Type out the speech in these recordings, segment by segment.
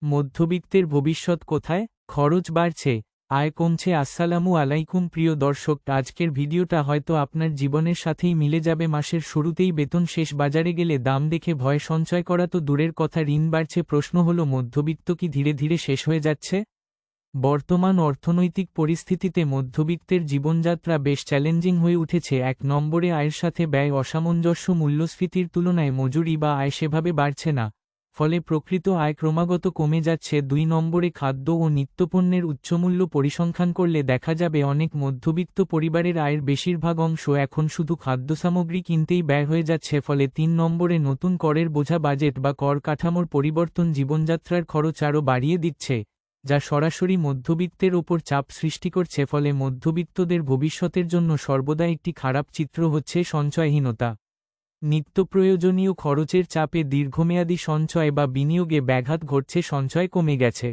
মধ্যবিত্তের ভবিষ্যৎ কোথায়? খরচ বাড়ছে, আয় কমছে। আসসালামু আলাইকুম প্রিয় দর্শক, আজকের ভিডিওটা হয়তো আপনার জীবনের সাথেই মিলে যাবে। মাসের শুরুতেই বেতন শেষ, বাজারে গেলে দাম দেখে ভয়, সঞ্চয় করা তো দূরের কথা, ঋণ বাড়ছে। প্রশ্ন হলো, মধ্যবিত্ত কি ধীরে ধীরে শেষ হয়ে যাচ্ছে? বর্তমান অর্থনৈতিক পরিস্থিতিতে মধ্যবিত্তের জীবনযাত্রা বেশ চ্যালেঞ্জিং হয়ে উঠেছে। ১ নম্বরে আয়ের সাথে ব্যয় অসামঞ্জস্য, মূল্যস্ফীতির তুলনায় মজুরি বা আয় সেভাবে বাড়ছে না, ফলে প্রকৃত আয় ক্রমাগত কমে যাচ্ছে। ২ নম্বরে খাদ্য ও নিত্যপণ্যের উচ্চমূল্য পরিসংখ্যান করলে দেখা যাবে অনেক মধ্যবিত্ত পরিবারের আয়ের বেশিরভাগ অংশ এখন শুধু খাদ্যসামগ্রী কিনতেই ব্যয় হয়ে যাচ্ছে। ফলে ৩ নম্বরে নতুন করের বোঝা, বাজেট বা কর কাঠামোর পরিবর্তন জীবনযাত্রার খরচ আরও বাড়িয়ে দিচ্ছে, যা সরাসরি মধ্যবিত্তের ওপর চাপ সৃষ্টি করছে। ফলে মধ্যবিত্তদের ভবিষ্যতের জন্য সর্বদা একটি খারাপ চিত্র হচ্ছে সঞ্চয়হীনতা। নিত্যপ্রয়োজনীয় খরচের চাপে দীর্ঘমেয়াদী সঞ্চয় বা বিনিয়োগে ব্যাঘাত ঘটছে, সঞ্চয় কমে গেছে।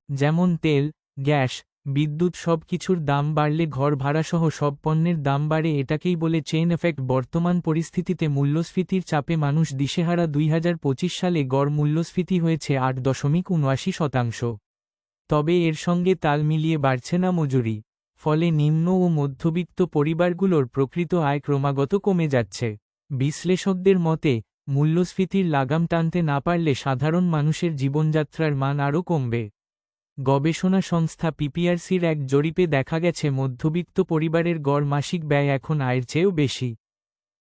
যেমন তেল, গ্যাস, বিদ্যুৎ, সব কিছুর দাম বাড়লে ঘর ভাড়াসহ সব পণ্যের দাম বাড়ে। এটাকেই বলে চেইন এফেক্ট। বর্তমান পরিস্থিতিতে মূল্যস্ফীতির চাপে মানুষ দিশেহারা। ২০২৫ সালে গড় মূল্যস্ফীতি হয়েছে ৮.৭৯%। তবে এর সঙ্গে তাল মিলিয়ে বাড়ছে না মজুরি। ফলে নিম্ন ও মধ্যবিত্ত পরিবারগুলোর প্রকৃত আয় ক্রমাগত কমে যাচ্ছে। বিশ্লেষকদের মতে, মূল্যস্ফীতির লাগাম টানতে না পারলে সাধারণ মানুষের জীবনযাত্রার মান আরও কমবে। গবেষণা সংস্থা পিপিআরসির এক জরিপে দেখা গেছে, মধ্যবিত্ত পরিবারের গড় মাসিক ব্যয় এখন আয়ের চেয়েও বেশি।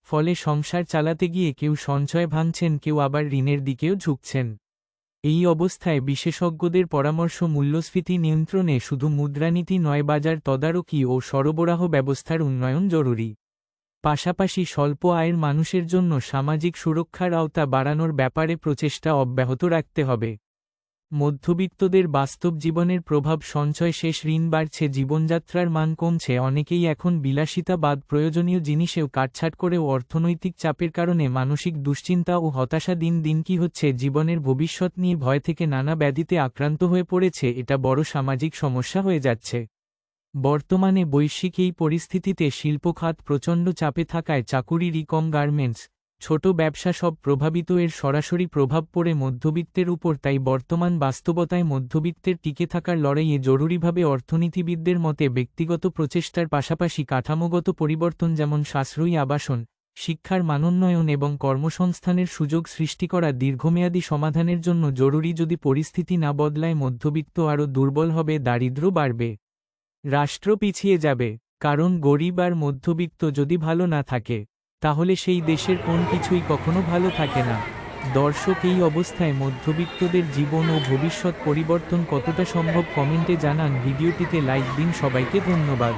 ফলে সংসার চালাতে গিয়ে কেউ সঞ্চয় ভাঙছেন, কেউ আবার ঋণের দিকেও ঝুঁকছেন। এই অবস্থায় বিশেষজ্ঞদের পরামর্শ, মূল্যস্ফীতি নিয়ন্ত্রণে শুধু মুদ্রানীতি নয়, বাজার তদারকি ও সরবরাহ ব্যবস্থার উন্নয়ন জরুরি। পাশাপাশি স্বল্প আয়ের মানুষের জন্য সামাজিক সুরক্ষার আওতা বাড়ানোর ব্যাপারে প্রচেষ্টা অব্যাহত রাখতে হবে। মধ্যবিত্তদের বাস্তব জীবনের প্রভাব: সঞ্চয় শেষ, ঋণ বাড়ছে, জীবনযাত্রার মান কমছে। অনেকেই এখন বিলাসিতা বাদ প্রয়োজনীয় জিনিসেও কাটছাঁট করেও অর্থনৈতিক চাপের কারণে মানসিক দুশ্চিন্তা ও হতাশা। দিন দিন কি হচ্ছে, জীবনের ভবিষ্যৎ নিয়ে ভয় থেকে নানা ব্যাধিতে আক্রান্ত হয়ে পড়েছে। এটা বড় সামাজিক সমস্যা হয়ে যাচ্ছে। বর্তমানে বৈশ্বিক এই পরিস্থিতিতে শিল্পখাত প্রচণ্ড চাপে থাকায় চাকুরিরই কম, গার্মেন্টস, ছোট ব্যবসা সব প্রভাবিত। এর সরাসরি প্রভাব পড়ে মধ্যবিত্তের উপর। তাই বর্তমান বাস্তবতায় মধ্যবিত্তের টিকে থাকার লড়াইয়ে জরুরিভাবে অর্থনীতিবিদদের মতে ব্যক্তিগত প্রচেষ্টার পাশাপাশি কাঠামোগত পরিবর্তন, যেমন সাশ্রয়ী আবাসন, শিক্ষার মানোন্নয়ন এবং কর্মসংস্থানের সুযোগ সৃষ্টি করা দীর্ঘমেয়াদী সমাধানের জন্য জরুরি। যদি পরিস্থিতি না বদলায়, মধ্যবিত্ত আরও দুর্বল হবে, দারিদ্র্য বাড়বে, রাষ্ট্র পিছিয়ে যাবে। কারণ গরিব আর মধ্যবিত্ত যদি ভালো না থাকে, তাহলে সেই দেশের কোন কিছুই কখনো ভালো থাকে না। দর্শক, এই অবস্থায় মধ্যবিত্তদের জীবন ও ভবিষ্যৎ পরিবর্তন কতটা সম্ভব, কমেন্টে জানান। ভিডিওটিতে লাইক দিন। সবাইকে ধন্যবাদ।